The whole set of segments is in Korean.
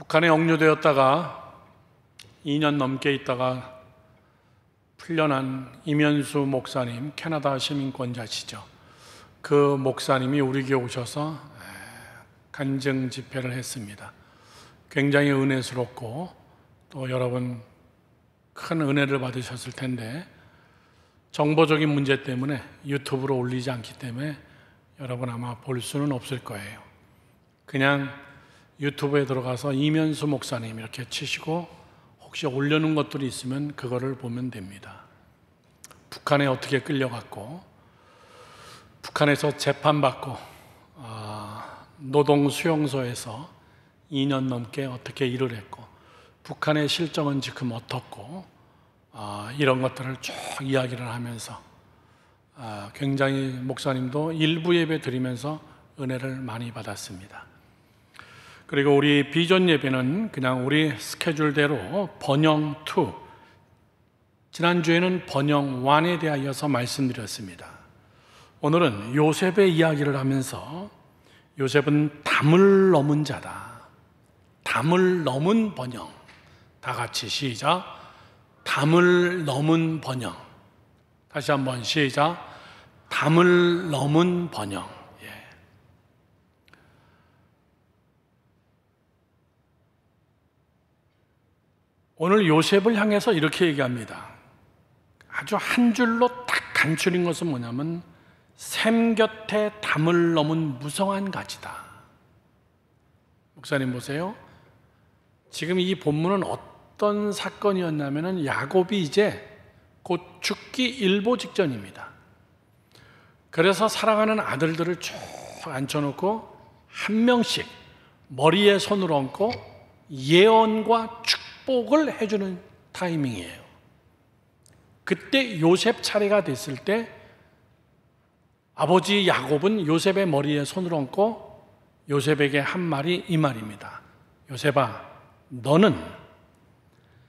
북한에 억류되었다가 2년 넘게 있다가 풀려난 이면수 목사님, 캐나다 시민권자시죠. 그 목사님이 우리 교회 오셔서 간증 집회를 했습니다. 굉장히 은혜스럽고 또 여러분 큰 은혜를 받으셨을 텐데, 정보적인 문제 때문에 유튜브로 올리지 않기 때문에 여러분 아마 볼 수는 없을 거예요. 그냥 유튜브에 들어가서 이면수 목사님 이렇게 치시고 혹시 올려놓은 것들이 있으면 그거를 보면 됩니다. 북한에 어떻게 끌려갔고, 북한에서 재판받고 노동수용소에서 2년 넘게 어떻게 일을 했고, 북한의 실정은 지금 어떻고, 이런 것들을 쭉 이야기를 하면서 굉장히 목사님도 일부 예배 드리면서 은혜를 많이 받았습니다. 그리고 우리 비전 예배는 그냥 우리 스케줄대로 번영 2, 지난주에는 번영 1에 대하여서 말씀드렸습니다. 오늘은 요셉의 이야기를 하면서 요셉은 담을 넘은 자다. 담을 넘은 번영. 다 같이 시작. 담을 넘은 번영. 다시 한번 시작. 담을 넘은 번영. 오늘 요셉을 향해서 이렇게 얘기합니다. 아주 한 줄로 딱 간추린 것은 뭐냐면 샘 곁에 담을 넘은 무성한 가지다. 목사님 보세요. 지금 이 본문은 어떤 사건이었냐면 야곱이 이제 곧 죽기 일보 직전입니다. 그래서 사랑하는 아들들을 쭉 앉혀놓고 한 명씩 머리에 손을 얹고 예언과 축복을 해주는 타이밍이에요. 그때 요셉 차례가 됐을 때 아버지 야곱은 요셉의 머리에 손을 얹고 요셉에게 한 말이 이 말입니다. 요셉아, 너는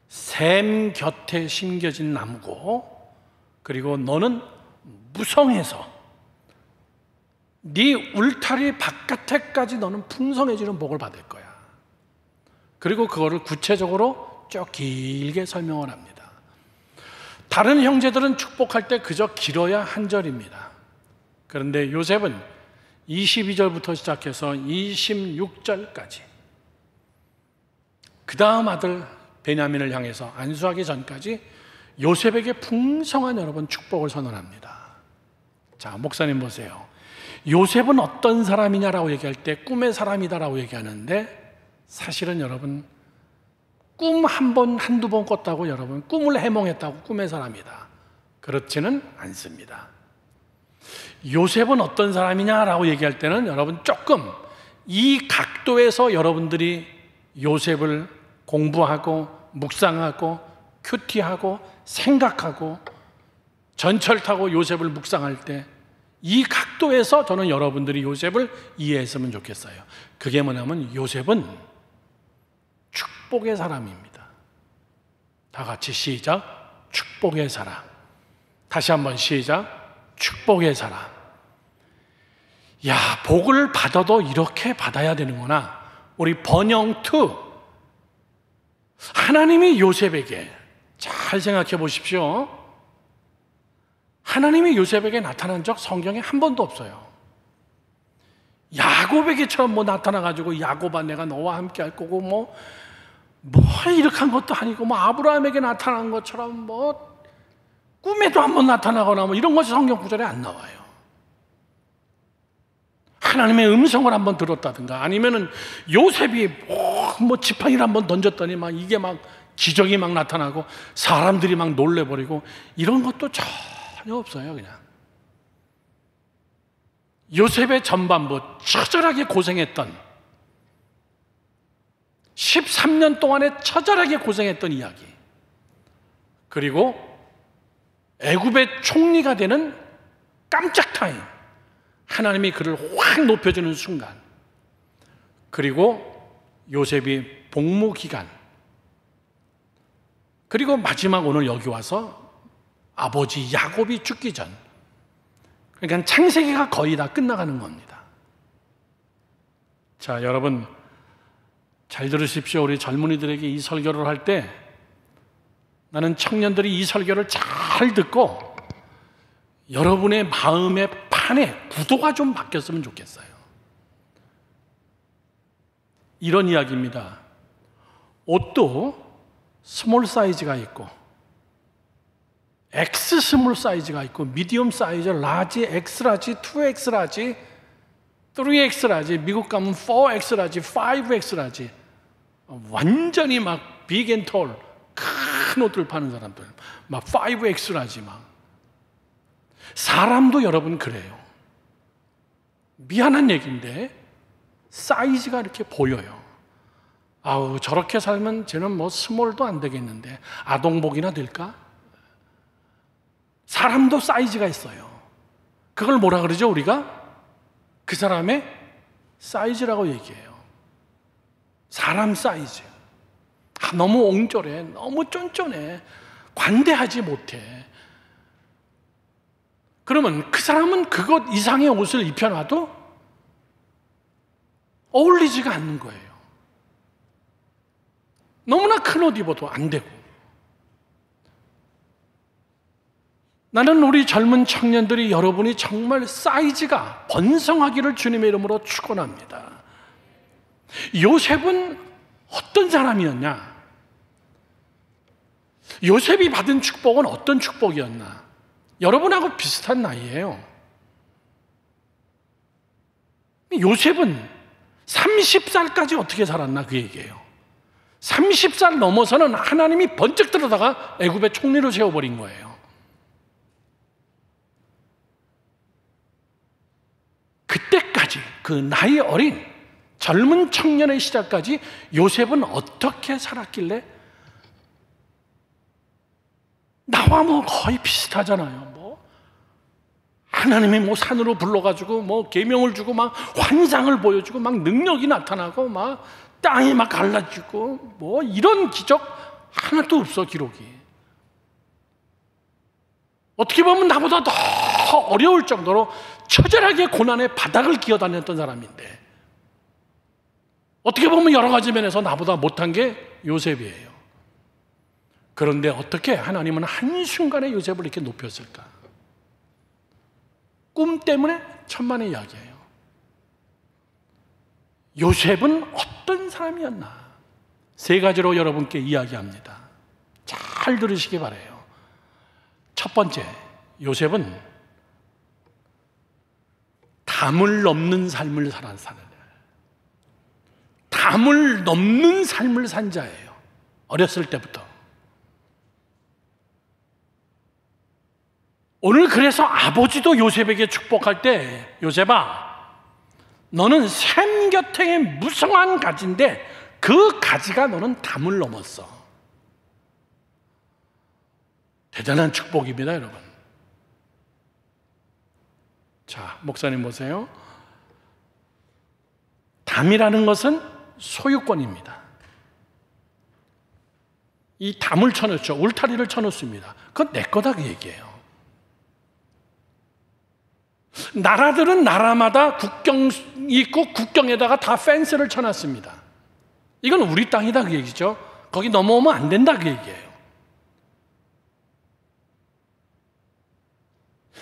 샘 곁에 심겨진 나무고, 그리고 너는 무성해서 네 울타리 바깥에까지 너는 풍성해지는 복을 받을 거야. 그리고 그거를 구체적으로 쭉 길게 설명을 합니다. 다른 형제들은 축복할 때 그저 길어야 한 절입니다. 그런데 요셉은 22절부터 시작해서 26절까지 그 다음 아들 베냐민을 향해서 안수하기 전까지 요셉에게 풍성한 여러분 축복을 선언합니다. 자, 목사님 보세요. 요셉은 어떤 사람이냐라고 얘기할 때 꿈의 사람이다라고 얘기하는데, 사실은 여러분 꿈 한 번, 한두 번 꿨다고 여러분 꿈을 해몽했다고 꿈의 사람이다, 그렇지는 않습니다. 요셉은 어떤 사람이냐라고 얘기할 때는 여러분 조금 이 각도에서 여러분들이 요셉을 공부하고 묵상하고 큐티하고 생각하고 전철 타고 요셉을 묵상할 때 이 각도에서 저는 여러분들이 요셉을 이해했으면 좋겠어요. 그게 뭐냐면 요셉은 축복의 사람입니다. 다 같이 시작. 축복의 사람. 다시 한번 시작. 축복의 사람. 야, 복을 받아도 이렇게 받아야 되는구나. 우리 번영 2. 하나님이 요셉에게, 잘 생각해 보십시오. 하나님이 요셉에게 나타난 적 성경에 한 번도 없어요. 야곱에게처럼 나타나가지고 야곱아 내가 너와 함께 할 거고 뭐 이렇게 한 것도 아니고 아브라함에게 나타난 것처럼 꿈에도 한번 나타나거나 이런 것이 성경 구절에 안 나와요. 하나님의 음성을 한번 들었다든가 아니면은 요셉이 지팡이를 한번 던졌더니 이게 기적이 나타나고 사람들이 놀래버리고 이런 것도 전혀 없어요. 그냥 요셉의 전반부 처절하게 고생했던 13년 동안에 처절하게 고생했던 이야기, 그리고 애굽의 총리가 되는 깜짝 타임, 하나님이 그를 확 높여주는 순간, 그리고 요셉이 복무 기간, 그리고 마지막 오늘 여기 와서 아버지 야곱이 죽기 전, 그러니까 창세기가 거의 다 끝나가는 겁니다. 자, 여러분 잘 들으십시오. 우리 젊은이들에게 이 설교를 할 때 나는 청년들이 이 설교를 잘 듣고 여러분의 마음의 판에 구도가 좀 바뀌었으면 좋겠어요. 이런 이야기입니다. 옷도 스몰 사이즈가 있고 X 스몰 사이즈가 있고 미디엄 사이즈, 라지, X 라지, 2X 라지, 3X 라지, 미국 가면 4X 라지, 5X 라지, 완전히 막 빅앤톨 큰 옷들 파는 사람들, 막 5X 라지 막. 사람도 여러분 그래요. 미안한 얘기인데 사이즈가 이렇게 보여요. 아우, 저렇게 살면 쟤는 뭐 스몰도 안 되겠는데 아동복이나 될까? 사람도 사이즈가 있어요. 그걸 뭐라 그러죠, 우리가? 그 사람의 사이즈라고 얘기해요. 사람 사이즈. 너무 옹졸해, 너무 쫀쫀해, 관대하지 못해. 그러면 그 사람은 그것 이상의 옷을 입혀놔도 어울리지가 않는 거예요. 너무나 큰 옷 입어도 안 되고. 나는 우리 젊은 청년들이 여러분이 정말 사이즈가 번성하기를 주님의 이름으로 축원합니다. 요셉은 어떤 사람이었냐? 요셉이 받은 축복은 어떤 축복이었나? 여러분하고 비슷한 나이예요. 요셉은 30살까지 어떻게 살았나 그 얘기예요. 30살 넘어서는 하나님이 번쩍 들어다가 애굽의 총리로 세워버린 거예요. 그때까지 그 나이 어린 젊은 청년의 시작까지 요셉은 어떻게 살았길래 나와 뭐 거의 비슷하잖아요. 뭐 하나님이 뭐 산으로 불러가지고 뭐 계명을 주고 막 환상을 보여주고 막 능력이 나타나고 막 땅이 막 갈라지고 뭐 이런 기적 하나도 없어, 기록이. 어떻게 보면 나보다 더 어려울 정도로 처절하게 고난의 바닥을 기어다녔던 사람인데 어떻게 보면 여러 가지 면에서 나보다 못한 게 요셉이에요. 그런데 어떻게 하나님은 한순간에 요셉을 이렇게 높였을까? 꿈 때문에 천만의 이야기예요. 요셉은 어떤 사람이었나? 세 가지로 여러분께 이야기합니다. 잘 들으시기 바라요. 첫 번째, 요셉은 담을 넘는 삶을 사는 담을 넘는 삶을 산 자예요. 어렸을 때부터. 오늘 그래서 아버지도 요셉에게 축복할 때, 요셉아, 너는 샘 곁에 무성한 가지인데 그 가지가 너는 담을 넘었어. 대단한 축복입니다, 여러분. 자, 목사님 보세요. 담이라는 것은 소유권입니다. 이 담을 쳐놓죠. 울타리를 쳐놓습니다. 그건 내 거다 그 얘기예요. 나라들은 나라마다 국경이 있고 국경에다가 다 펜스를 쳐놨습니다. 이건 우리 땅이다 그 얘기죠. 거기 넘어오면 안 된다 그 얘기예요.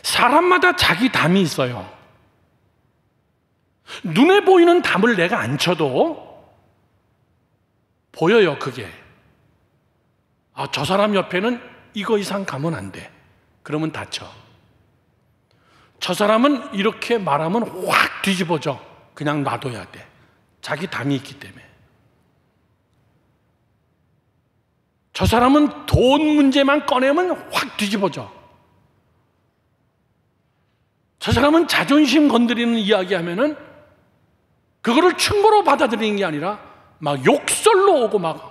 사람마다 자기 담이 있어요. 눈에 보이는 담을 내가 안 쳐도 보여요, 그게. 아, 저 사람 옆에는 이거 이상 가면 안 돼. 그러면 다쳐. 저 사람은 이렇게 말하면 확 뒤집어져. 그냥 놔둬야 돼. 자기 담이 있기 때문에. 저 사람은 돈 문제만 꺼내면 확 뒤집어져. 저 사람은 자존심 건드리는 이야기 하면은 그거를 충고로 받아들이는 게 아니라 막 욕설로 오고 막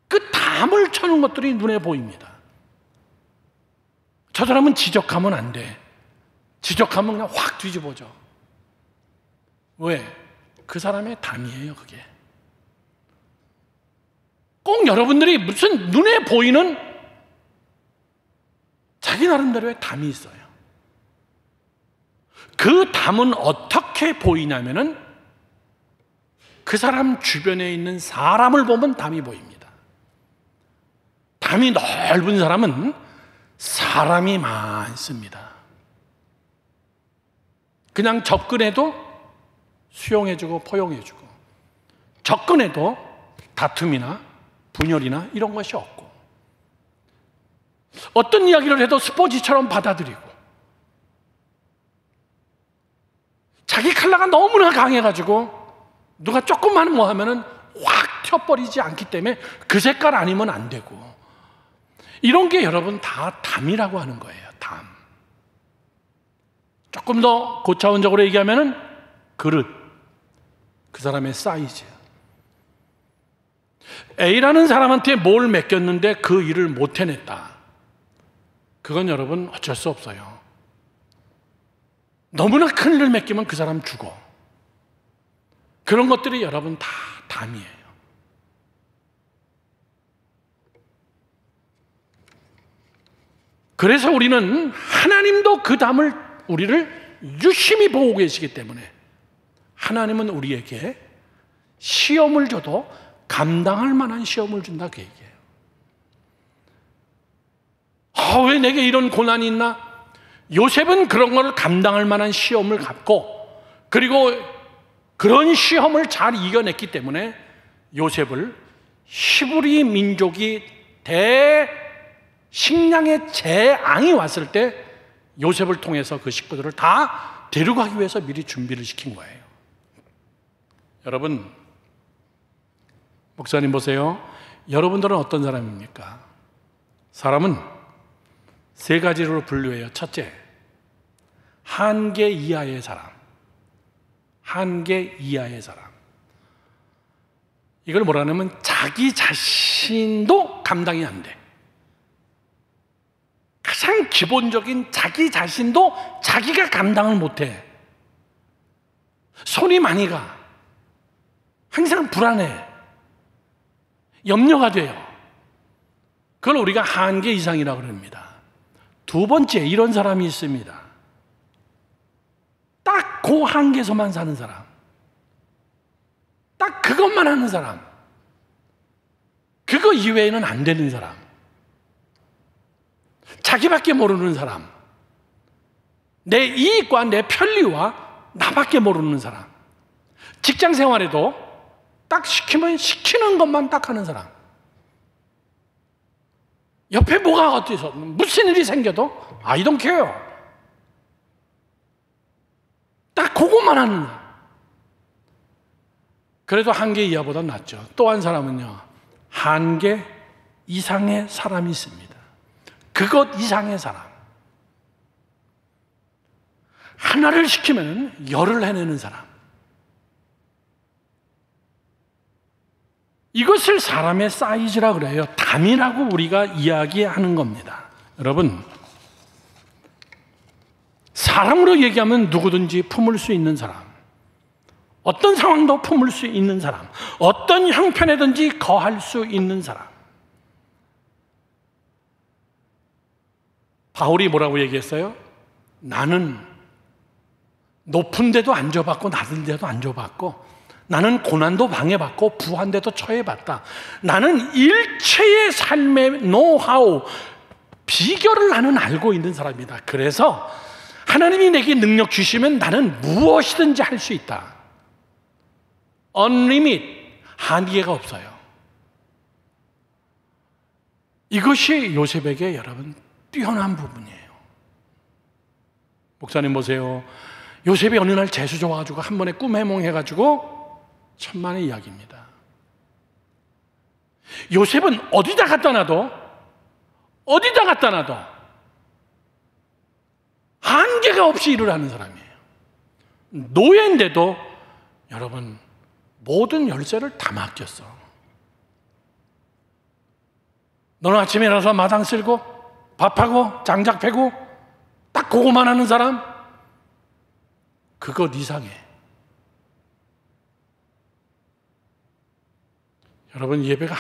그 담을 쳐는 것들이 눈에 보입니다. 저 사람은 지적하면 안 돼. 지적하면 그냥 확 뒤집어져. 왜? 그 사람의 담이에요, 그게. 꼭 여러분들이 무슨 눈에 보이는 자기 나름대로의 담이 있어요. 그 담은 어떻게 보이냐면은 그 그 사람 주변에 있는 사람을 보면 담이 보입니다. 담이 넓은 사람은 사람이 많습니다. 그냥 접근해도 수용해주고 포용해주고, 접근해도 다툼이나 분열이나 이런 것이 없고, 어떤 이야기를 해도 스포지처럼 받아들이고, 자기 칼라가 너무나 강해가지고 누가 조금만 뭐 하면은 확 튀어버리지 않기 때문에 그 색깔 아니면 안 되고, 이런 게 여러분 다 담이라고 하는 거예요. 담. 조금 더 고차원적으로 얘기하면은 그릇, 그 사람의 사이즈. A라는 사람한테 뭘 맡겼는데 그 일을 못 해냈다. 그건 여러분 어쩔 수 없어요. 너무나 큰 일을 맡기면 그 사람 죽어. 그런 것들이 여러분 다 담이에요. 그래서 우리는 하나님도 그 담을 우리를 유심히 보고 계시기 때문에 하나님은 우리에게 시험을 줘도 감당할 만한 시험을 준다, 그 얘기예요. 왜 내게 이런 고난이 있나? 요셉은 그런 걸 감당할 만한 시험을 갖고, 그리고 그런 시험을 잘 이겨냈기 때문에 요셉을 히브리 민족이 대식량의 재앙이 왔을 때 요셉을 통해서 그 식구들을 다 데려가기 위해서 미리 준비를 시킨 거예요. 여러분, 목사님 보세요. 여러분들은 어떤 사람입니까? 사람은 세 가지로 분류해요. 첫째, 한계 이하의 사람. 한계 이하의 사람. 이걸 뭐라 하냐면 자기 자신도 감당이 안 돼. 가장 기본적인 자기 자신도 자기가 감당을 못 해. 손이 많이 가. 항상 불안해. 염려가 돼요. 그걸 우리가 한계 이상이라고 합니다. 두 번째, 이런 사람이 있습니다. 딱 그 한계에서만 사는 사람. 딱 그것만 하는 사람. 그거 이외에는 안 되는 사람. 자기밖에 모르는 사람. 내 이익과 내 편리와 나밖에 모르는 사람. 직장 생활에도 딱 시키면 시키는 것만 딱 하는 사람. 옆에 뭐가 어때서 무슨 일이 생겨도 I don't care. 딱 그것만 하는 거예요. 그래도 한계 이하보다 낫죠. 또 한 사람은요, 한계 이상의 사람이 있습니다. 그것 이상의 사람. 하나를 시키면 열을 해내는 사람. 이것을 사람의 사이즈라 그래요. 담이라고 우리가 이야기하는 겁니다. 여러분, 사람으로 얘기하면 누구든지 품을 수 있는 사람, 어떤 상황도 품을 수 있는 사람, 어떤 형편에든지 거할 수 있는 사람. 바울이 뭐라고 얘기했어요? 나는 높은 데도 안 줘봤고 낮은 데도 안 줘봤고, 나는 고난도 방해받고 부한데도 처해봤다. 나는 일체의 삶의 노하우, 비결을 나는 알고 있는 사람이다. 그래서 하나님이 내게 능력 주시면 나는 무엇이든지 할 수 있다. unlimited, 한계가 없어요. 이것이 요셉에게 여러분 뛰어난 부분이에요. 목사님 보세요. 요셉이 어느 날 재수 좋아가지고 한 번에 꿈 해몽해가지고 천만의 이야기입니다. 요셉은 어디다 갖다 놔도 한계가 없이 일을 하는 사람이에요. 노예인데도 여러분 모든 열쇠를 다 맡겼어. 너는 아침에 일어나서 마당 쓸고 밥하고 장작 패고 딱 그거만 하는 사람, 그것 이상해. 여러분, 예배가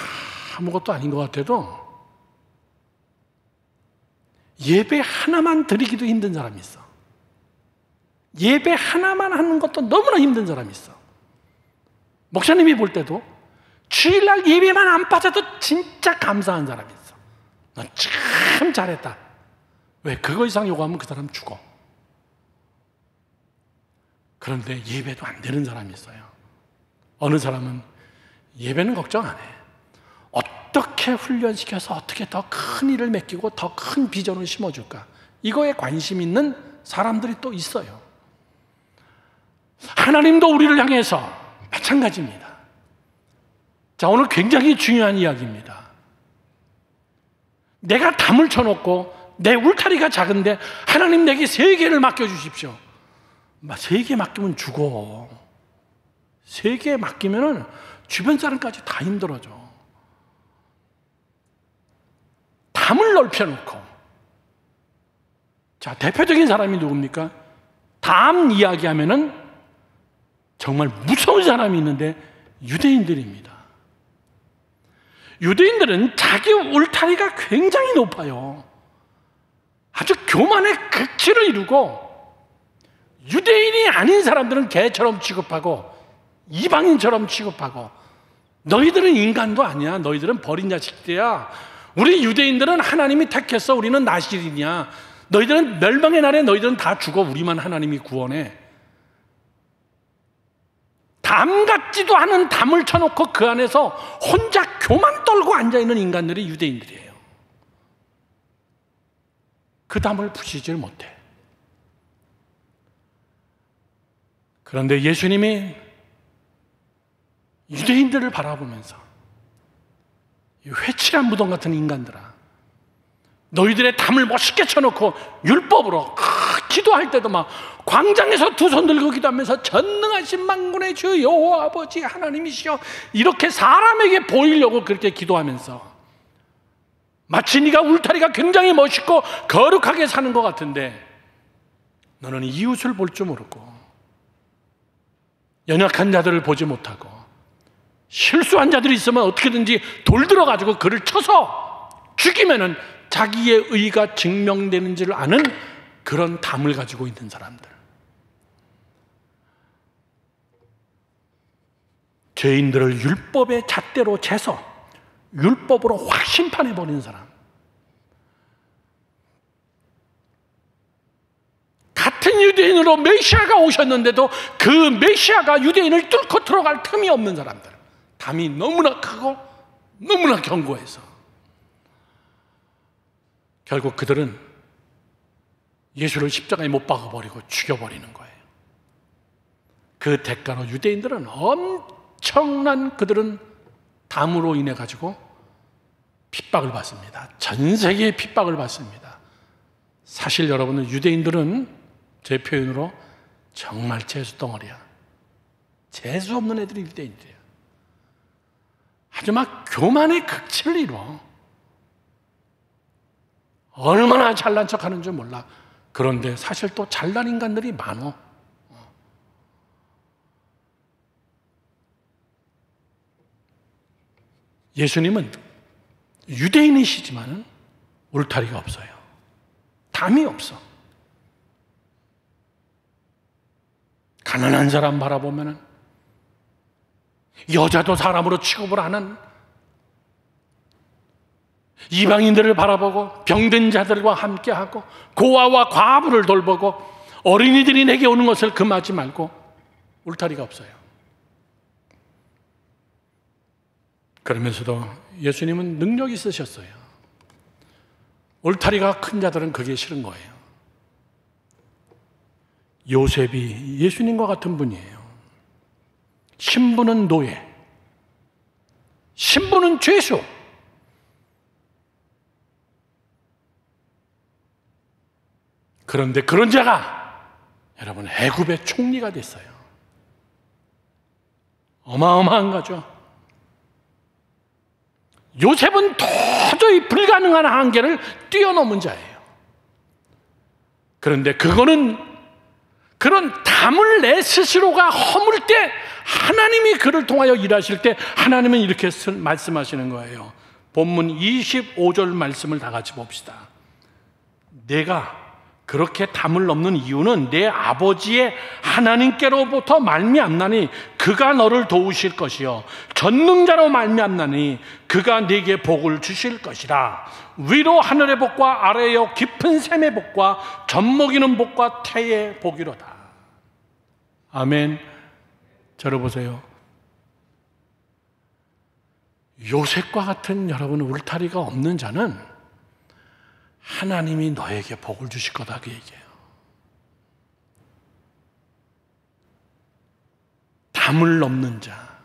아무것도 아닌 것 같아도 예배 하나만 드리기도 힘든 사람이 있어. 예배 하나만 하는 것도 너무나 힘든 사람이 있어. 목사님이 볼 때도 주일날 예배만 안 빠져도 진짜 감사한 사람이 있어. 너 참 잘했다. 왜? 그거 이상 요구하면 그 사람 죽어. 그런데 예배도 안 되는 사람이 있어요. 어느 사람은 예배는 걱정 안 해. 어떻게 훈련시켜서 어떻게 더 큰 일을 맡기고 더 큰 비전을 심어줄까? 이거에 관심 있는 사람들이 또 있어요. 하나님도 우리를 향해서 마찬가지입니다. 자, 오늘 굉장히 중요한 이야기입니다. 내가 담을 쳐놓고 내 울타리가 작은데 하나님 내게 3개를 맡겨주십시오. 3개 맡기면 죽어. 3개 맡기면 주변 사람까지 다 힘들어져. 담을 넓혀놓고. 자, 대표적인 사람이 누굽니까? 담 이야기하면은 정말 무서운 사람이 있는데 유대인들입니다. 유대인들은 자기 울타리가 굉장히 높아요. 아주 교만의 극치를 이루고 유대인이 아닌 사람들은 개처럼 취급하고 이방인처럼 취급하고 너희들은 인간도 아니야. 너희들은 버린 자식들이야. 우리 유대인들은 하나님이 택했어. 우리는 나실이냐. 너희들은 멸망의 날에 너희들은 다 죽어. 우리만 하나님이 구원해. 담 같지도 않은 담을 쳐놓고 그 안에서 혼자 교만 떨고 앉아있는 인간들이 유대인들이에요. 그 담을 부시질 못해. 그런데 예수님이 유대인들을 바라보면서 이 회칠한 무덤 같은 인간들아, 너희들의 담을 멋있게 쳐놓고 율법으로 기도할 때도 막 광장에서 두 손 들고 기도하면서 전능하신 만군의 주 여호와 아버지 하나님이시여 이렇게 사람에게 보이려고 그렇게 기도하면서 마치 네가 울타리가 굉장히 멋있고 거룩하게 사는 것 같은데 너는 이웃을 볼 줄 모르고 연약한 자들을 보지 못하고 실수한 자들이 있으면 어떻게든지 돌 들어가지고 그를 쳐서 죽이면은 자기의 의가 증명되는 줄 아는 그런 담을 가지고 있는 사람들. 죄인들을 율법의 잣대로 재서 율법으로 확 심판해버리는 사람. 같은 유대인으로 메시아가 오셨는데도 그 메시아가 유대인을 뚫고 들어갈 틈이 없는 사람들. 담이 너무나 크고 너무나 견고해서 결국 그들은 예수를 십자가에 못 박아버리고 죽여버리는 거예요. 그 대가로 유대인들은 엄청난 그들은 담으로 인해 가지고 핍박을 받습니다. 전 세계에 핍박을 받습니다. 사실 여러분은 유대인들은 제 표현으로 정말 재수덩어리야. 재수 없는 애들이 유대인들이야. 아주 막 교만의 극치를 이뤄. 얼마나 잘난 척하는 줄 몰라. 그런데 사실 또 잘난 인간들이 많어. 예수님은 유대인이시지만 울타리가 없어요. 담이 없어. 가난한 사람 바라보면 여자도 사람으로 취급을 하는, 이방인들을 바라보고 병든 자들과 함께하고 고아와 과부를 돌보고 어린이들이 내게 오는 것을 금하지 말고 울타리가 없어요. 그러면서도 예수님은 능력 있으셨어요. 울타리가 큰 자들은 그게 싫은 거예요. 요셉이 예수님과 같은 분이에요. 신부는 노예, 신부는 죄수. 그런데 그런 자가 여러분 애굽의 총리가 됐어요. 어마어마한 거죠. 요셉은 도저히 불가능한 한계를 뛰어넘은 자예요. 그런데 그거는 그런 담을 내 스스로가 허물 때 하나님이 그를 통하여 일하실 때 하나님은 이렇게 말씀하시는 거예요. 본문 25절 말씀을 다 같이 봅시다. 내가 그렇게 담을 넘는 이유는 내 아버지의 하나님께로부터 말미암나니 그가 너를 도우실 것이요 전능자로 말미암나니 그가 네게 복을 주실 것이라. 위로 하늘의 복과 아래여 깊은 샘의 복과 젖먹이는 복과 태의 복이로다. 아멘. 저를 보세요. 요셉과 같은 여러분 울타리가 없는 자는 하나님이 너에게 복을 주실 거다, 그 얘기예요. 담을 넘는 자.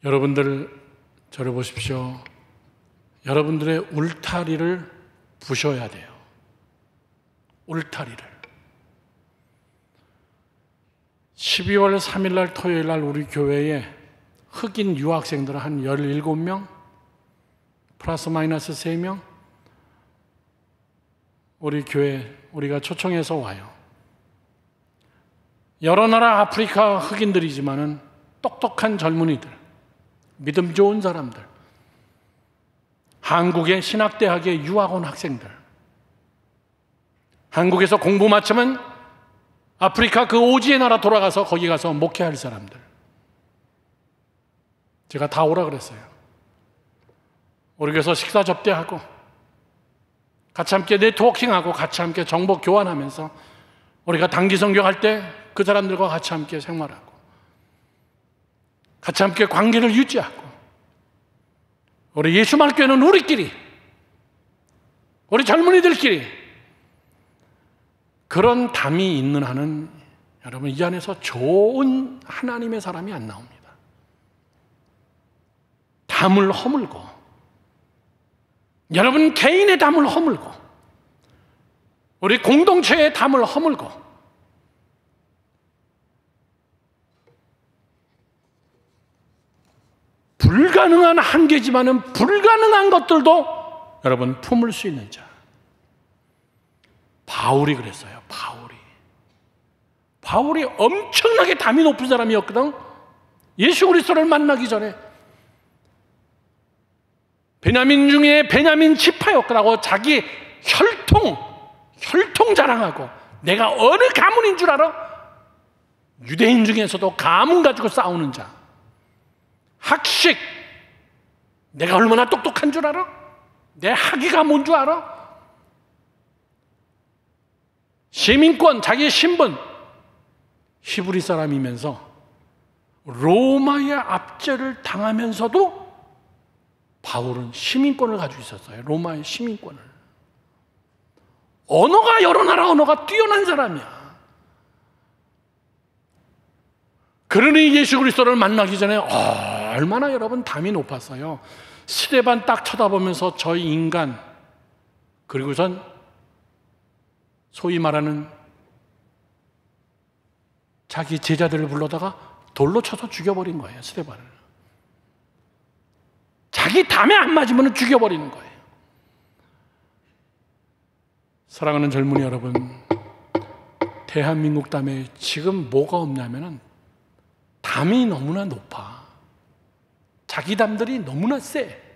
여러분들 저를 보십시오. 여러분들의 울타리를 부셔야 돼요. 울타리를. 12월 3일 날 토요일 날 우리 교회에 흑인 유학생들 한 17명 플러스 마이너스 3명 우리 교회 우리가 초청해서 와요. 여러 나라 아프리카 흑인들이지만은 똑똑한 젊은이들, 믿음 좋은 사람들, 한국의 신학대학의 유학 온 학생들, 한국에서 공부 마치면 아프리카 그 오지의 나라 돌아가서 거기 가서 목회할 사람들. 제가 다 오라 그랬어요. 우리 교회에서 식사 접대하고 같이 함께 네트워킹하고 같이 함께 정보 교환하면서 우리가 단기 선교할 때 그 사람들과 같이 함께 생활하고 같이 함께 관계를 유지하고 우리 예수말교회는 우리끼리 우리 젊은이들끼리 그런 담이 있는 한은 여러분 이 안에서 좋은 하나님의 사람이 안 나옵니다. 담을 허물고 여러분 개인의 담을 허물고 우리 공동체의 담을 허물고 불가능한 한계지만은 불가능한 것들도 여러분 품을 수 있는 자. 바울이 그랬어요. 바울이 엄청나게 담이 높은 사람이었거든. 예수 그리스도를 만나기 전에 베냐민 중에 베냐민 지파였더라고. 자기 혈통 자랑하고 내가 어느 가문인 줄 알아? 유대인 중에서도 가문 가지고 싸우는 자. 학식, 내가 얼마나 똑똑한 줄 알아? 내 학위가 뭔 줄 알아? 시민권, 자기의 신분, 히브리 사람이면서 로마의 압제를 당하면서도 바울은 시민권을 가지고 있었어요. 로마의 시민권을. 언어가 여러 나라 언어가 뛰어난 사람이야. 그러니 예수 그리스도를 만나기 전에 얼마나 여러분 담이 높았어요. 스데반 딱 쳐다보면서 저희 인간, 그리고선 소위 말하는 자기 제자들을 불러다가 돌로 쳐서 죽여버린 거예요. 스데반을. 자기 담에 안 맞으면 죽여버리는 거예요. 사랑하는 젊은이 여러분, 대한민국 담에 지금 뭐가 없냐면은 담이 너무나 높아. 자기 담들이 너무나 세.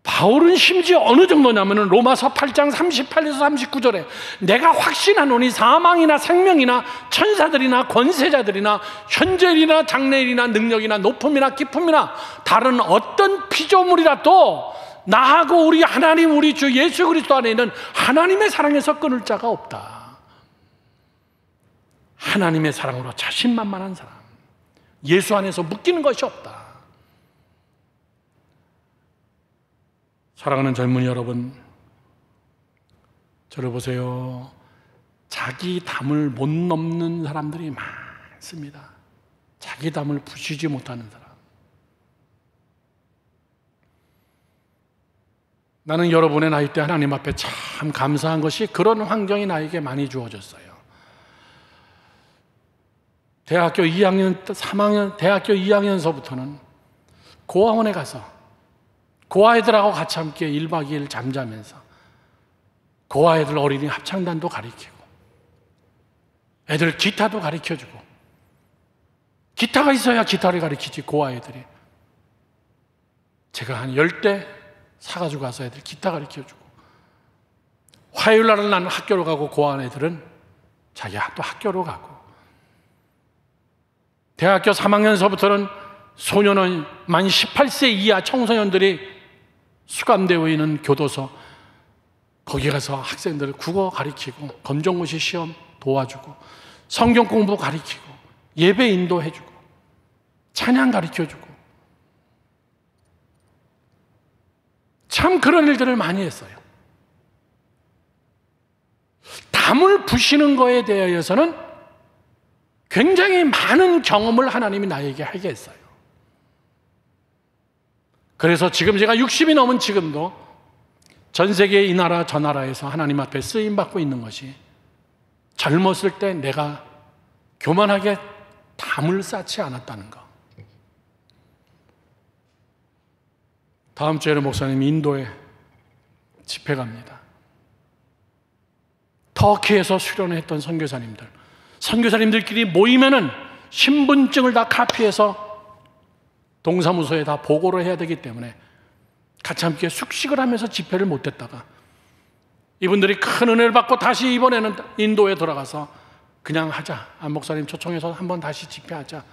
바울은 심지어 어느 정도냐면은 로마서 8장 38에서 39절에 내가 확신하노니 사망이나 생명이나 천사들이나 권세자들이나 현재일이나 장래일이나 능력이나 높음이나 깊음이나 다른 어떤 피조물이라도 나하고 우리 하나님 우리 주 예수 그리스도 안에 있는 하나님의 사랑에서 끊을 자가 없다. 하나님의 사랑으로 자신만만한 사람, 예수 안에서 묶이는 것이 없다. 사랑하는 젊은이 여러분, 저를 보세요. 자기 담을 못 넘는 사람들이 많습니다. 자기 담을 부시지 못하는 사람. 나는 여러분의 나이 때 하나님 앞에 참 감사한 것이 그런 환경이 나에게 많이 주어졌어요. 대학교 2학년, 3학년, 대학교 2학년서부터는 고아원에 가서 고아이들하고 같이 함께 1박 2일 잠자면서 고아 애들 어린이 합창단도 가르치고 애들 기타도 가르쳐주고, 기타가 있어야 기타를 가르치지 고아 애들이. 제가 한 10대 사가지고 가서 애들 기타 가르쳐주고, 화요일 날은 나는 학교로 가고 고아 애들은 자기가 또 학교로 가고, 대학교 3학년서부터는 소년원 만 18세 이하 청소년들이 수감되어 있는 교도소, 거기 가서 학생들 국어 가르치고 검정고시 시험 도와주고 성경 공부 가르치고 예배 인도해주고 찬양 가르쳐주고, 참 그런 일들을 많이 했어요. 담을 부시는 거에 대해서는 굉장히 많은 경험을 하나님이 나에게 하게 했어요. 그래서 지금 제가 60이 넘은 지금도 전 세계 이 나라 저 나라에서 하나님 앞에 쓰임받고 있는 것이, 젊었을 때 내가 교만하게 담을 쌓지 않았다는 것. 다음 주에는 목사님이 인도에 집회 갑니다. 터키에서 수련을 했던 선교사님들끼리 모이면은 신분증을 다 카피해서 동사무소에 다 보고를 해야 되기 때문에 같이 함께 숙식을 하면서 집회를 못했다가 이분들이 큰 은혜를 받고 다시 이번에는 인도에 돌아가서 그냥 하자, 안 목사님 초청해서 한번 다시 집회하자,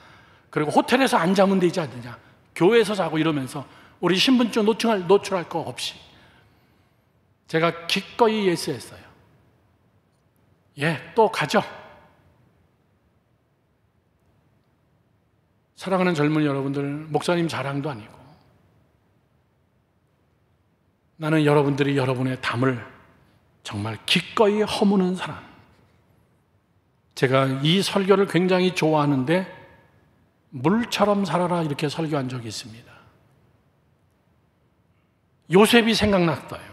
그리고 호텔에서 안 자면 되지 않느냐, 교회에서 자고 이러면서 우리 신분증 노출할 거 없이 제가 기꺼이 예스했어요. 예, 또 가죠. 사랑하는 젊은 여러분들, 목사님 자랑도 아니고 나는 여러분들이 여러분의 담을 정말 기꺼이 허무는 사람. 제가 이 설교를 굉장히 좋아하는데 물처럼 살아라 이렇게 설교한 적이 있습니다. 요셉이 생각났어요.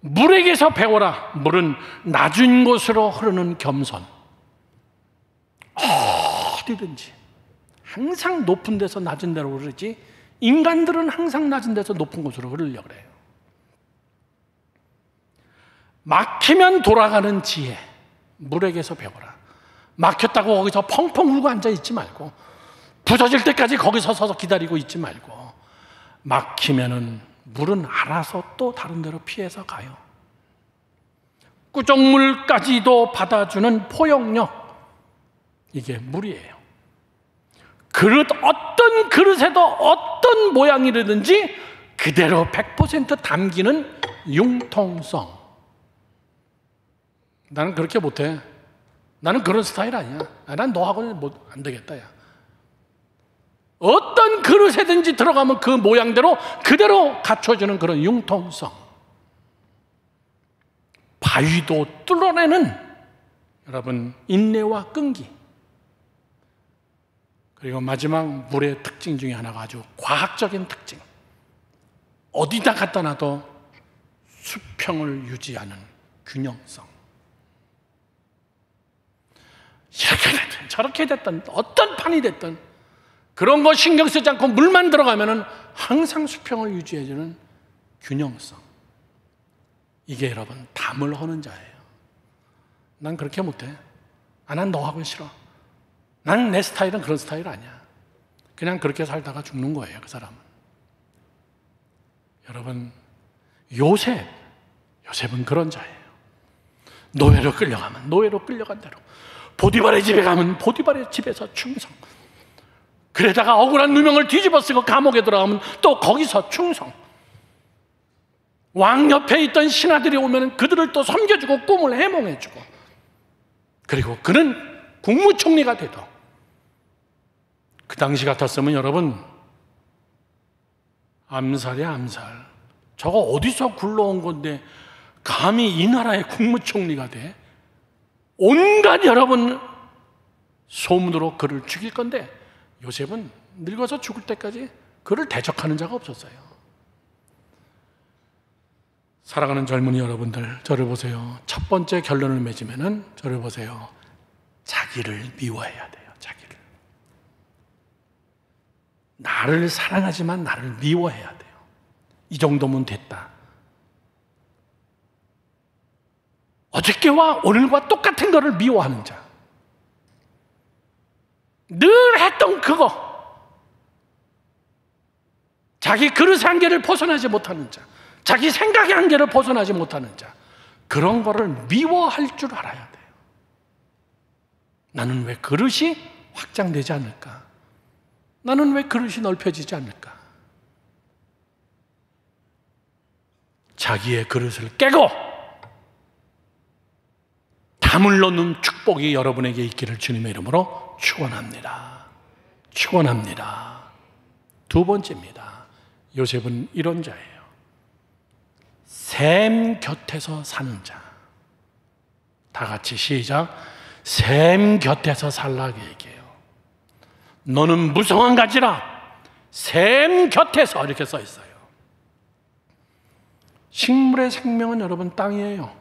물에게서 배워라. 물은 낮은 곳으로 흐르는 겸손. 어디든지 항상 높은 데서 낮은 데로 흐르지, 인간들은 항상 낮은 데서 높은 곳으로 흐르려고 그래요. 막히면 돌아가는 지혜, 물에게서 배워라. 막혔다고 거기서 펑펑 울고 앉아있지 말고, 부서질 때까지 거기서 서서 기다리고 있지 말고, 막히면은 물은 알아서 또 다른 데로 피해서 가요. 꾸정물까지도 받아주는 포용력, 이게 물이에요. 어떤 그릇에도 어떤 모양이라든지 그대로 100% 담기는 융통성. 나는 그렇게 못해. 나는 그런 스타일 아니야. 난 너하고는 안 되겠다, 야. 어떤 그릇에든지 들어가면 그 모양대로 그대로 갖춰주는 그런 융통성. 바위도 뚫어내는 여러분 인내와 끈기. 그리고 마지막 물의 특징 중에 하나가 아주 과학적인 특징. 어디다 갖다 놔도 수평을 유지하는 균형성. 이렇게 됐든 저렇게 됐든 어떤 판이 됐든 그런 거 신경 쓰지 않고 물만 들어가면은 항상 수평을 유지해주는 균형성. 이게 여러분 담을 허는 자예요. 난 그렇게 못해. 난 너하고 싫어. 나는 내 스타일은 그런 스타일 아니야. 그냥 그렇게 살다가 죽는 거예요, 그 사람은. 여러분, 요셉은 그런 자예요. 노예로 끌려가면 노예로 끌려간 대로, 보디발의 집에 가면 보디발의 집에서 충성. 그러다가 억울한 누명을 뒤집어 쓰고 감옥에 들어가면 또 거기서 충성. 왕 옆에 있던 신하들이 오면 그들을 또 섬겨주고 꿈을 해몽해주고, 그리고 그는 국무총리가 돼도, 그 당시 같았으면 여러분 암살이야, 암살. 저거 어디서 굴러온 건데 감히 이 나라의 국무총리가 돼? 온갖 여러분 소문으로 그를 죽일 건데, 요셉은 늙어서 죽을 때까지 그를 대적하는 자가 없었어요. 사랑하는 젊은이 여러분들, 저를 보세요. 첫 번째 결론을 맺으면은 저를 보세요. 자기를 미워해야 돼요. 자기를. 나를 사랑하지만 나를 미워해야 돼요. 이 정도면 됐다. 어저께와 오늘과 똑같은 것을 미워하는 자, 늘 했던 그거, 자기 그릇의 한계를 벗어나지 못하는 자, 자기 생각의 한계를 벗어나지 못하는 자, 그런 거를 미워할 줄 알아야 돼요. 나는 왜 그릇이 확장되지 않을까? 나는 왜 그릇이 넓혀지지 않을까? 자기의 그릇을 깨고 담을 놓는 축복이 여러분에게 있기를 주님의 이름으로 축원합니다. 축원합니다. 두 번째입니다. 요셉은 이런 자예요. 샘 곁에서 사는 자. 다 같이 시작. 샘 곁에서 살라고 얘기해요. 너는 무성한 가지라 샘 곁에서, 이렇게 써 있어요. 식물의 생명은 여러분 땅이에요.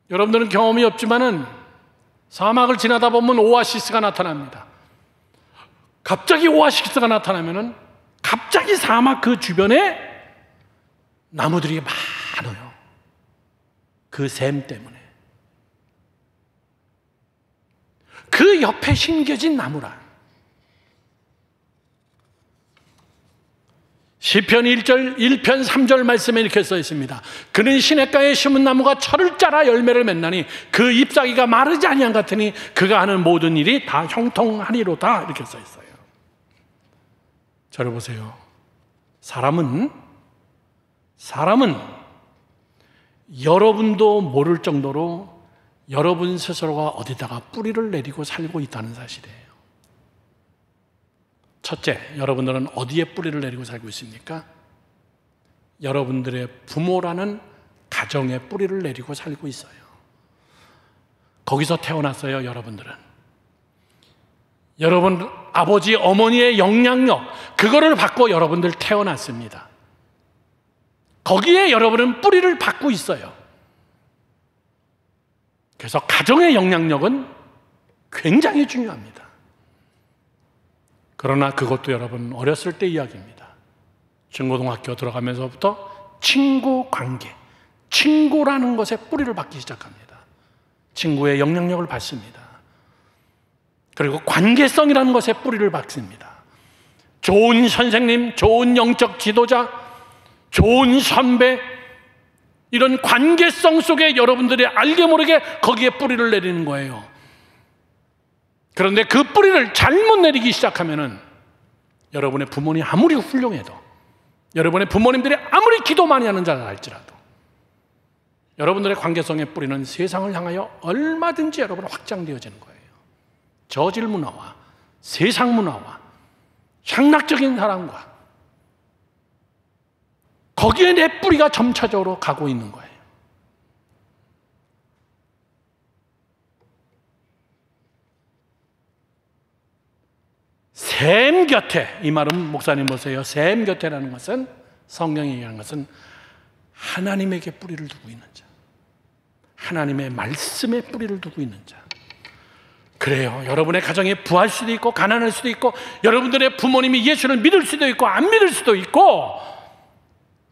여러분들은 경험이 없지만은 사막을 지나다 보면 오아시스가 나타납니다. 갑자기 오아시스가 나타나면은 갑자기 사막 그 주변에 나무들이 많아요. 그 샘 때문에. 그 옆에 심겨진 나무라. 시편 1편 3절 말씀에 이렇게 써 있습니다. 그는 시냇가에 심은 나무가 철을 짜라 열매를 맺나니 그 잎사귀가 마르지 아니한 같으니 그가 하는 모든 일이 다 형통하리로다, 이렇게 써 있어요. 저를 보세요. 사람은 여러분도 모를 정도로 여러분 스스로가 어디다가 뿌리를 내리고 살고 있다는 사실이에요. 첫째, 여러분들은 어디에 뿌리를 내리고 살고 있습니까? 여러분들의 부모라는 가정에 뿌리를 내리고 살고 있어요. 거기서 태어났어요, 여러분들은. 여러분 아버지, 어머니의 영향력, 그거를 받고 여러분들 태어났습니다. 거기에 여러분은 뿌리를 받고 있어요. 그래서 가정의 영향력은 굉장히 중요합니다. 그러나 그것도 여러분 어렸을 때 이야기입니다. 중고등학교 들어가면서부터 친구 관계, 친구라는 것에 뿌리를 받기 시작합니다. 친구의 영향력을 받습니다. 그리고 관계성이라는 것에 뿌리를 받습니다. 좋은 선생님, 좋은 영적 지도자, 좋은 선배, 이런 관계성 속에 여러분들이 알게 모르게 거기에 뿌리를 내리는 거예요. 그런데 그 뿌리를 잘못 내리기 시작하면은 여러분의 부모님 아무리 훌륭해도, 여러분의 부모님들이 아무리 기도 많이 하는 자를 알지라도 여러분들의 관계성의 뿌리는 세상을 향하여 얼마든지 여러분 확장되어지는 거예요. 저질 문화와 세상 문화와 향락적인 사람과 거기에 내 뿌리가 점차적으로 가고 있는 거예요. 샘 곁에, 이 말은 목사님 보세요. 샘 곁에라는 것은, 성경이 얘기하는 것은 하나님에게 뿌리를 두고 있는 자, 하나님의 말씀에 뿌리를 두고 있는 자. 그래요. 여러분의 가정에 부할 수도 있고 가난할 수도 있고, 여러분들의 부모님이 예수를 믿을 수도 있고 안 믿을 수도 있고,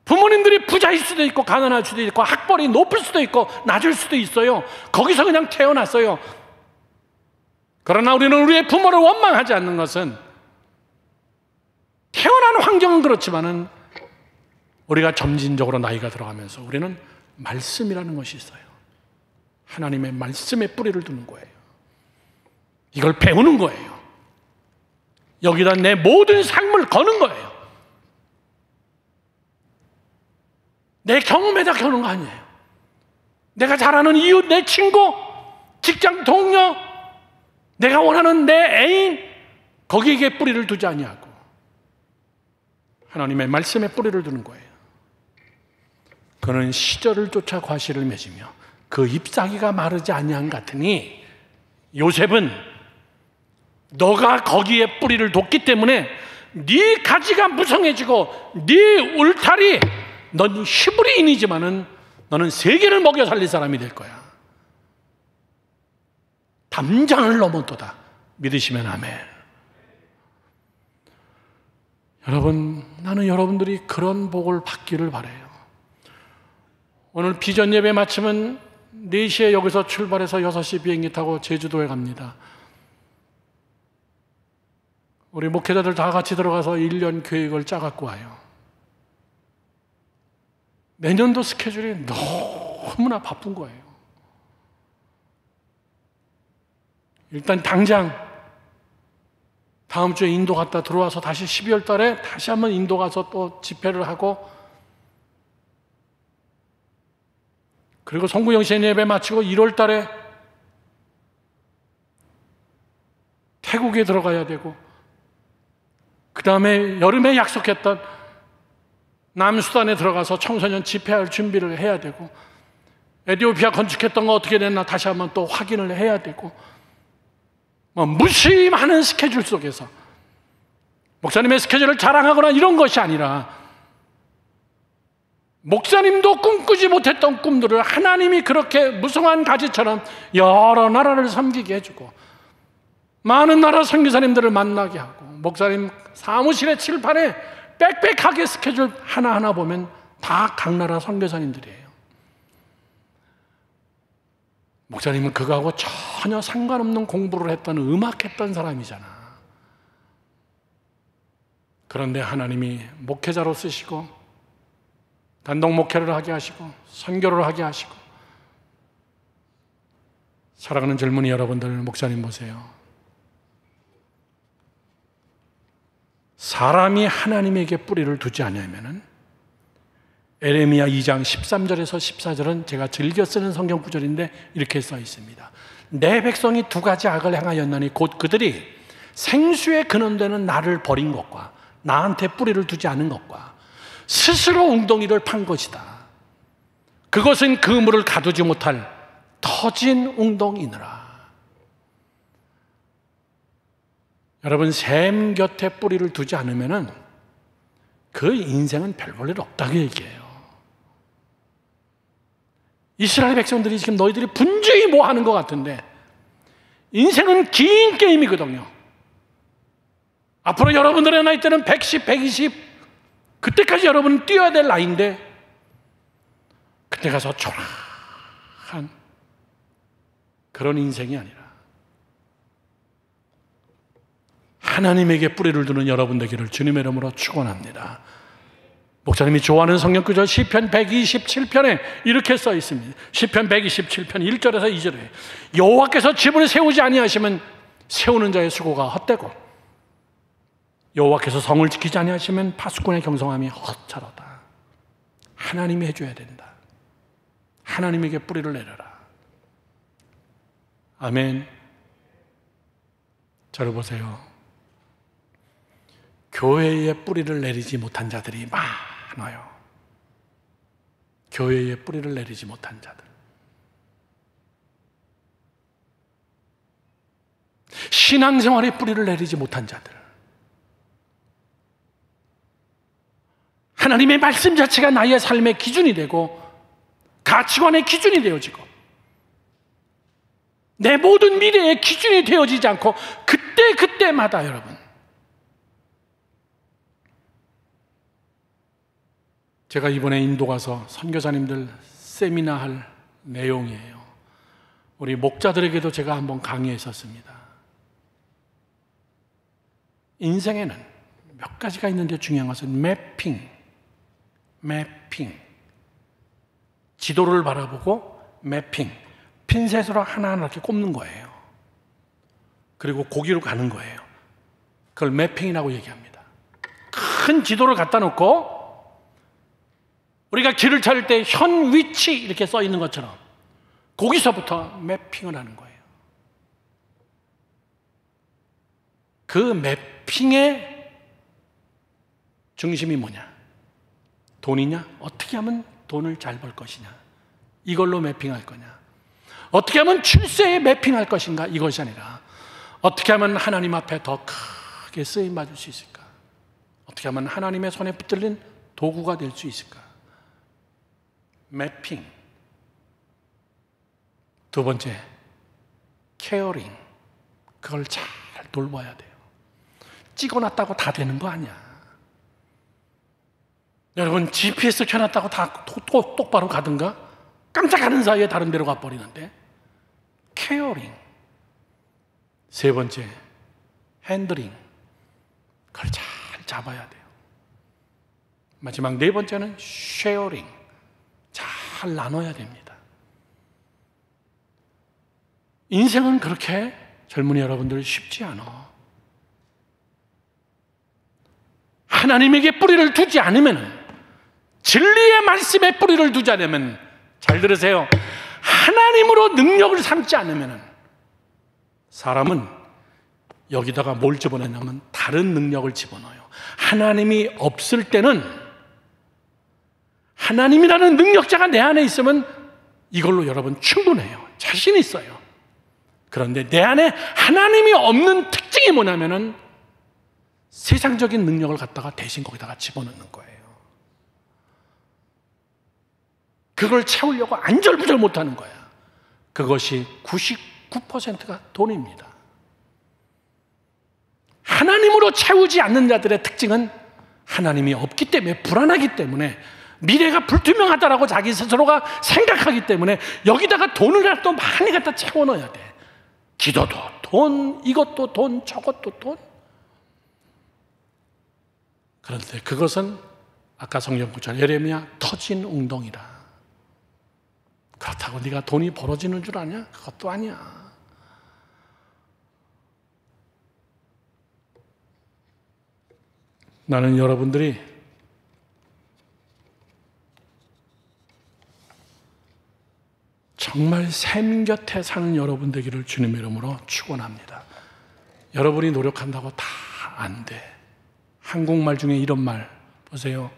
부모님들이 부자일 수도 있고 가난할 수도 있고, 학벌이 높을 수도 있고 낮을 수도 있어요. 거기서 그냥 태어났어요. 그러나 우리는 우리의 부모를 원망하지 않는 것은, 태어난 환경은 그렇지만은 우리가 점진적으로 나이가 들어가면서 우리는 말씀이라는 것이 있어요. 하나님의 말씀에 뿌리를 두는 거예요. 이걸 배우는 거예요. 여기다 내 모든 삶을 거는 거예요. 내 경험에다 거는 거 아니에요. 내가 잘 아는 이웃, 내 친구, 직장 동료, 내가 원하는 내 애인, 거기에 뿌리를 두지 아니하고 하나님의 말씀에 뿌리를 두는 거예요. 그는 시절을 쫓아 과실을 맺으며 그 잎사귀가 마르지 아니한 같으니, 요셉은 너가 거기에 뿌리를 뒀기 때문에 네 가지가 무성해지고 네 울타리, 넌 히브리인이지만은 너는 세계를 먹여 살릴 사람이 될 거야. 담장을 넘어도다. 믿으시면 아멘. 여러분, 나는 여러분들이 그런 복을 받기를 바라요. 오늘 비전 예배 마치면 4시에 여기서 출발해서 6시 비행기 타고 제주도에 갑니다. 우리 목회자들 다 같이 들어가서 1년 계획을 짜갖고 와요. 내년도 스케줄이 너무나 바쁜 거예요. 일단 당장 다음 주에 인도 갔다 들어와서 다시 12월 달에 다시 한번 인도 가서 또 집회를 하고, 그리고 송구영신 예배 마치고 1월 달에 태국에 들어가야 되고, 그 다음에 여름에 약속했던 남수단에 들어가서 청소년 집회할 준비를 해야 되고, 에티오피아 건축했던 거 어떻게 됐나 다시 한번 또 확인을 해야 되고, 무심하는 스케줄 속에서 목사님의 스케줄을 자랑하거나 이런 것이 아니라, 목사님도 꿈꾸지 못했던 꿈들을 하나님이 그렇게 무성한 가지처럼 여러 나라를 섬기게 해주고, 많은 나라 선교사님들을 만나게 하고, 목사님 사무실의 칠판에 빽빽하게 스케줄 하나하나 보면 다 각 나라 선교사님들이에요. 목사님은 그거하고 전혀 상관없는 공부를 했던, 음악했던 사람이잖아. 그런데 하나님이 목회자로 쓰시고, 단독 목회를 하게 하시고, 선교를 하게 하시고. 사랑하는 젊은이 여러분들, 목사님 보세요. 사람이 하나님에게 뿌리를 두지 않으면은, 에레미야 2장 13절에서 14절은 제가 즐겨 쓰는 성경 구절인데 이렇게 써 있습니다. 내 백성이 2가지 악을 행하였나니 곧 그들이 생수의 근원되는 나를 버린 것과 나한테 뿌리를 두지 않은 것과 스스로 웅덩이를 판 것이다. 그것은 그물을 가두지 못할 터진 웅덩이니라. 여러분, 샘 곁에 뿌리를 두지 않으면은 그 인생은 별 볼 일 없다고 얘기해요. 이스라엘 백성들이 지금 너희들이 분주히 뭐 하는 것 같은데, 인생은 긴 게임이거든요. 앞으로 여러분들의 나이 때는 110, 120, 그때까지 여러분은 뛰어야 될 나이인데, 그때 가서 초라한 그런 인생이 아니라 하나님에게 뿌리를 두는 여러분 되기를 주님의 이름으로 축원합니다. 목사님이 좋아하는 성경구절 시편 127편에 이렇게 써 있습니다. 시편 127편 1절에서 2절에 여호와께서 집을 세우지 아니하시면 세우는 자의 수고가 헛되고, 여호와께서 성을 지키지 아니하시면 파수꾼의 경성함이 헛차로다. 하나님이 해줘야 된다. 하나님에게 뿌리를 내려라. 아멘. 저를 보세요. 교회에 뿌리를 내리지 못한 자들이 많아요. 교회에 뿌리를 내리지 못한 자들. 신앙생활에 뿌리를 내리지 못한 자들. 하나님의 말씀 자체가 나의 삶의 기준이 되고 가치관의 기준이 되어지고 내 모든 미래의 기준이 되어지지 않고 그때마다 여러분, 제가 이번에 인도 가서 선교사님들 세미나 할 내용이에요. 우리 목자들에게도 제가 한번 강의했었습니다. 인생에는 몇 가지가 있는데 중요한 것은 매핑. 지도를 바라보고 매핑, 핀셋으로 하나하나 이렇게 꼽는 거예요. 그리고 거기로 가는 거예요. 그걸 매핑이라고 얘기합니다. 큰 지도를 갖다 놓고 우리가 길을 찾을 때 현 위치 이렇게 써 있는 것처럼 거기서부터 매핑을 하는 거예요. 그 매핑의 중심이 뭐냐? 돈이냐? 어떻게 하면 돈을 잘 벌 것이냐? 이걸로 매핑할 거냐? 어떻게 하면 출세에 매핑할 것인가? 이것이 아니라 어떻게 하면 하나님 앞에 더 크게 쓰임 받을 수 있을까? 어떻게 하면 하나님의 손에 붙들린 도구가 될 수 있을까? 매핑. 두 번째, 케어링. 그걸 잘 돌봐야 돼요. 찍어놨다고 다 되는 거 아니야. 여러분, GPS 켜놨다고 다 똑바로 가든가? 깜짝하는 사이에 다른 데로 가버리는데. 케어링. 세 번째, 핸들링. 그걸 잘 잡아야 돼요. 마지막 네 번째는 쉐어링. 잘 나눠야 됩니다. 인생은 그렇게 젊은이 여러분들 쉽지 않아. 하나님에게 뿌리를 두지 않으면, 진리의 말씀에 뿌리를 두지 않으면, 잘 들으세요, 하나님으로 능력을 삼지 않으면 사람은 여기다가 뭘 집어넣냐면 다른 능력을 집어넣어요. 하나님이 없을 때는, 하나님이라는 능력자가 내 안에 있으면 이걸로 여러분 충분해요. 자신 있어요. 그런데 내 안에 하나님이 없는 특징이 뭐냐면은 세상적인 능력을 갖다가 대신 거기다가 집어넣는 거예요. 그걸 채우려고 안절부절 못하는 거야. 그것이 99%가 돈입니다. 하나님으로 채우지 않는 자들의 특징은 하나님이 없기 때문에, 불안하기 때문에, 미래가 불투명하다라고 자기 스스로가 생각하기 때문에 여기다가 돈을 또 많이 갖다 채워 넣어야 돼. 기도도 돈, 이것도 돈, 저것도 돈. 그런데 그것은 아까 성경 구절 예레미야, 터진 웅덩이라. 그렇다고 네가 돈이 벌어지는 줄 아냐? 그것도 아니야. 나는 여러분들이 정말 샘 곁에 사는 여러분 되기를 주님의 이름으로 축원합니다. 여러분이 노력한다고 다 안 돼. 한국말 중에 이런 말 보세요.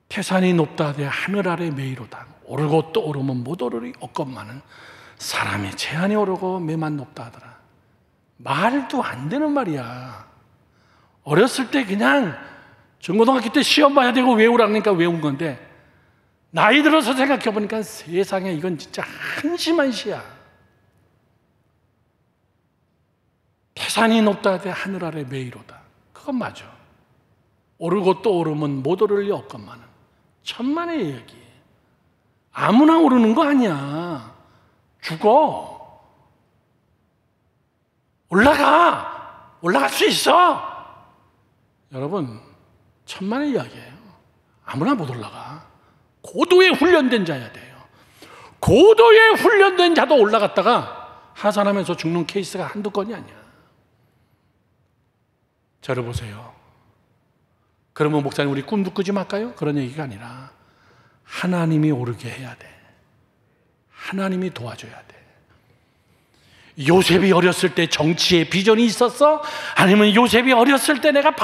태산이 높다 하되 하늘 아래 매이로다. 오르고 또 오르면 못 오르리 없건만은 사람이 제한이 오르고 매만 높다 하더라. 말도 안 되는 말이야. 어렸을 때 그냥 중고등학교 때 시험 봐야 되고 외우라니까 외운 건데, 나이 들어서 생각해 보니까 세상에 이건 진짜 한심한 시야. 태산이 높다 하되 하늘 아래 매이로다. 그건 맞아. 오르고 또 오르면 못 오를 리 없건만은. 천만의 얘기. 아무나 오르는 거 아니야. 죽어. 올라갈 수 있어. 여러분, 천만의 이야기예요. 아무나 못 올라가. 고도에 훈련된 자야 돼요. 고도에 훈련된 자도 올라갔다가 하산하면서 죽는 케이스가 한두 건이 아니야. 저를 보세요. 그러면 목사님, 우리 꿈도 꾸지 말까요? 그런 얘기가 아니라 하나님이 오르게 해야 돼. 하나님이 도와줘야 돼. 요셉이 어렸을 때 정치에 비전이 있었어? 아니면 요셉이 어렸을 때 내가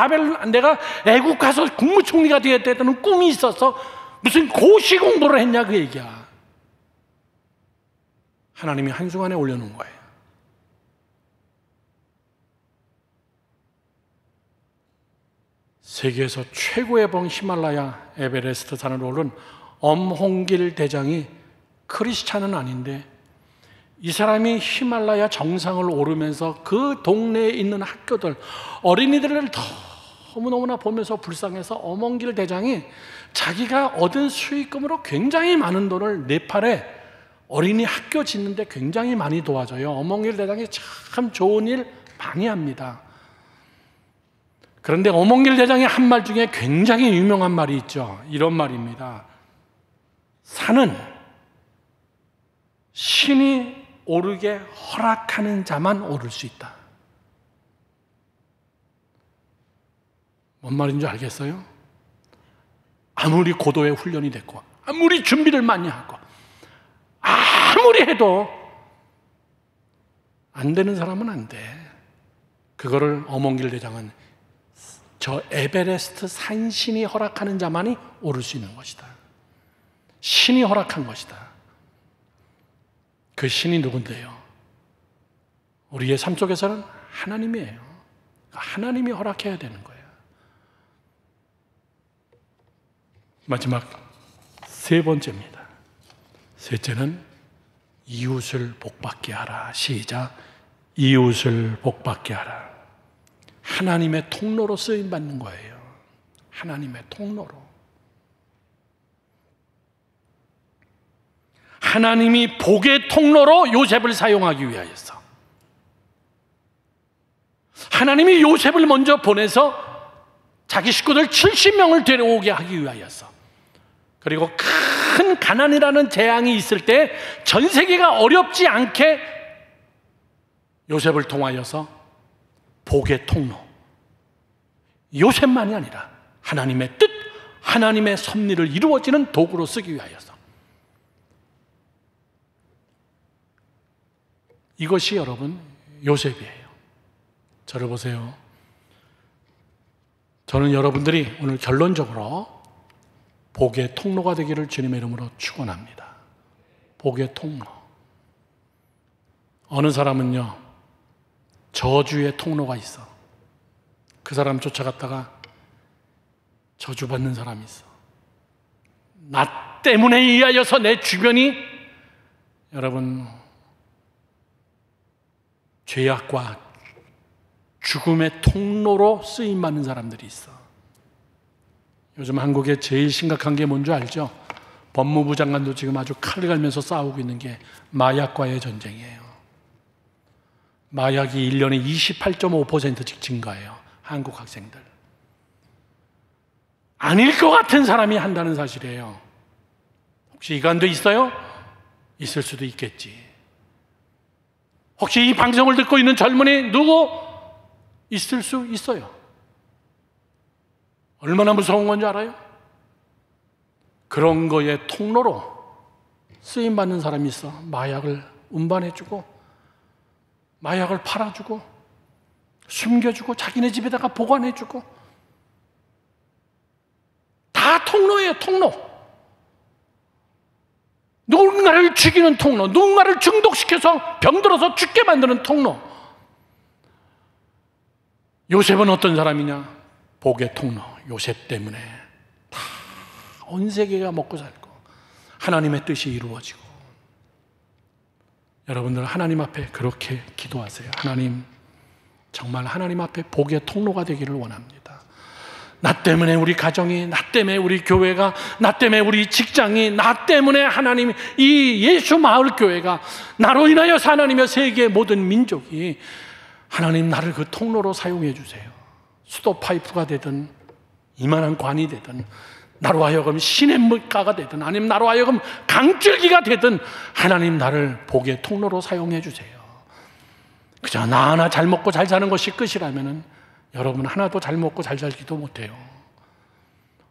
애국 가서 국무총리가 되었다는 꿈이 있었어? 무슨 고시 공부를 했냐 그 얘기야. 하나님이 한순간에 올려놓은 거예요. 세계에서 최고의 봉 히말라야 에베레스트 산을 오른 엄홍길 대장이 크리스찬은 아닌데, 이 사람이 히말라야 정상을 오르면서 그 동네에 있는 학교들, 어린이들을 너무너무나 보면서 불쌍해서 엄홍길 대장이 자기가 얻은 수익금으로 굉장히 많은 돈을 네팔에 어린이 학교 짓는데 굉장히 많이 도와줘요. 엄홍길 대장이 참 좋은 일 많이 합니다. 그런데 엄홍길 대장의 한 말 중에 굉장히 유명한 말이 있죠. 이런 말입니다. 산은 신이 오르게 허락하는 자만 오를 수 있다. 뭔 말인지 알겠어요? 아무리 고도의 훈련이 됐고, 아무리 준비를 많이 하고, 아무리 해도 안 되는 사람은 안 돼. 그거를 엄홍길 대장은 저 에베레스트 산신이 허락하는 자만이 오를 수 있는 것이다. 신이 허락한 것이다. 그 신이 누군데요? 우리의 삶 속에서는 하나님이에요. 하나님이 허락해야 되는 거예요. 마지막 세 번째입니다. 셋째는 이웃을 복받게 하라. 시작. 이웃을 복받게 하라. 하나님의 통로로 쓰임받는 거예요. 하나님의 통로로. 하나님이 복의 통로로 요셉을 사용하기 위하여서, 하나님이 요셉을 먼저 보내서 자기 식구들 70명을 데려오게 하기 위하여서, 그리고 큰 가난이라는 재앙이 있을 때 전 세계가 어렵지 않게 요셉을 통하여서 복의 통로, 요셉만이 아니라 하나님의 뜻, 하나님의 섭리를 이루어지는 도구로 쓰기 위하여서, 이것이 여러분 요셉이에요. 저를 보세요. 저는 여러분들이 오늘 결론적으로 복의 통로가 되기를 주님의 이름으로 축원합니다. 복의 통로. 어느 사람은요, 저주의 통로가 있어. 그 사람 쫓아갔다가 저주받는 사람이 있어. 나 때문에 의하여서 내 주변이 여러분 죄악과 죽음의 통로로 쓰임받는 사람들이 있어. 요즘 한국에 제일 심각한 게 뭔지 알죠? 법무부 장관도 지금 아주 칼을 갈면서 싸우고 있는 게 마약과의 전쟁이에요. 마약이 1년에 28.5%씩 증가해요. 한국 학생들. 아닐 것 같은 사람이 한다는 사실이에요. 혹시 이간도 있어요? 있을 수도 있겠지. 혹시 이 방송을 듣고 있는 젊은이 누구? 있을 수 있어요. 얼마나 무서운 건지 알아요? 그런 거에 통로로 쓰임받는 사람이 있어. 마약을 운반해주고, 마약을 팔아주고, 숨겨주고, 자기네 집에다가 보관해주고, 다 통로예요. 통로. 누군가를 죽이는 통로, 누군가를 중독시켜서 병들어서 죽게 만드는 통로. 요셉은 어떤 사람이냐? 복의 통로. 요셉 때문에 다 온 세계가 먹고 살고 하나님의 뜻이 이루어지고. 여러분들 하나님 앞에 그렇게 기도하세요. 하나님, 정말 하나님 앞에 복의 통로가 되기를 원합니다. 나 때문에 우리 가정이, 나 때문에 우리 교회가, 나 때문에 우리 직장이, 나 때문에 하나님 이 예수 마을 교회가, 나로 인하여서 하나님의 세계의 모든 민족이, 하나님 나를 그 통로로 사용해 주세요. 수도 파이프가 되든 이만한 관이 되든, 나로 하여금 시냇물가가 되든, 아니면 나로 하여금 강줄기가 되든, 하나님 나를 복의 통로로 사용해 주세요. 그저 나 하나 잘 먹고 잘 사는 것이 끝이라면 여러분 하나도 잘 먹고 잘 살지도 못해요.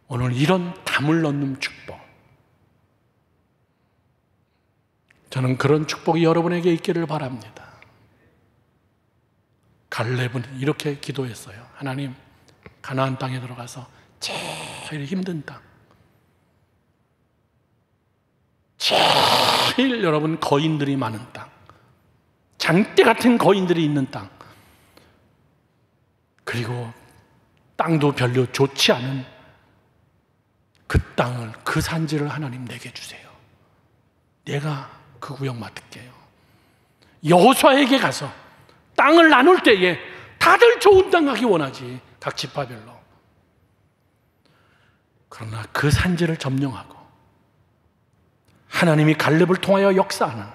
오늘 이런 담을 넣는 축복, 저는 그런 축복이 여러분에게 있기를 바랍니다. 갈렙은 이렇게 기도했어요. 하나님, 가나안 땅에 들어가서 제일 힘든 땅, 제일 여러분 거인들이 많은 땅, 장대 같은 거인들이 있는 땅, 그리고 땅도 별로 좋지 않은 그 땅을, 그 산지를 하나님 내게 주세요. 내가 그 구역 맡을게요. 여호수아에게 가서 땅을 나눌 때에 다들 좋은 땅 가기 원하지, 각 지파별로. 그러나 그 산지를 점령하고 하나님이 갈렙을 통하여 역사하는,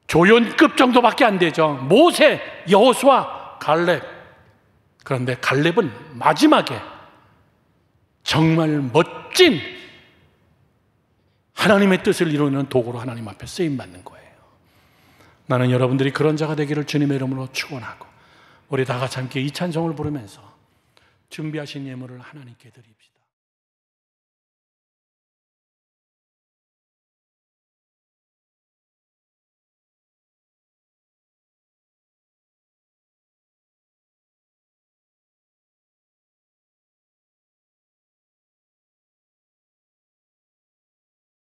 조연급 정도밖에 안 되죠. 모세, 여호수아, 갈렙. 그런데 갈렙은 마지막에 정말 멋진 하나님의 뜻을 이루는 도구로 하나님 앞에 쓰임받는 거예요. 나는 여러분들이 그런 자가 되기를 주님의 이름으로 축원하고, 우리 다 같이 함께 이 찬송을 부르면서 준비하신 예물을 하나님께 드립시다.